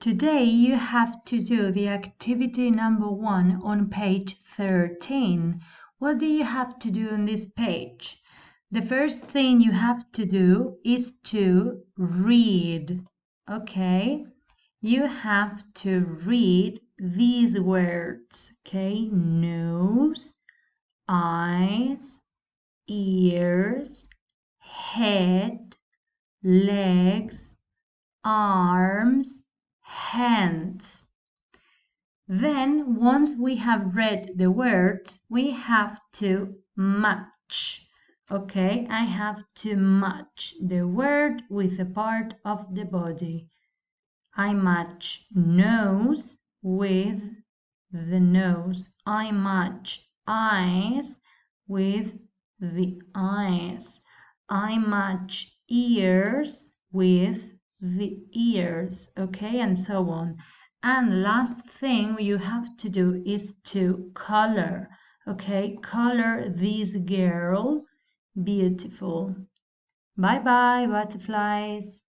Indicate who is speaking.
Speaker 1: Today you have to do the activity number 1 on page 13. What do you have to do on this page? The first thing you have to do is to read. Okay? You have to read these words. Okay? Nose, eyes, ears, head, legs, arms, hands. Then, once we have read the words, we have to match. Okay, I have to match the word with a part of the body. I match nose with the nose. I match eyes with the eyes. I match ears with the ears, okay, and so on. And last thing you have to do is to color, okay, color this girl beautiful. Bye bye, butterflies.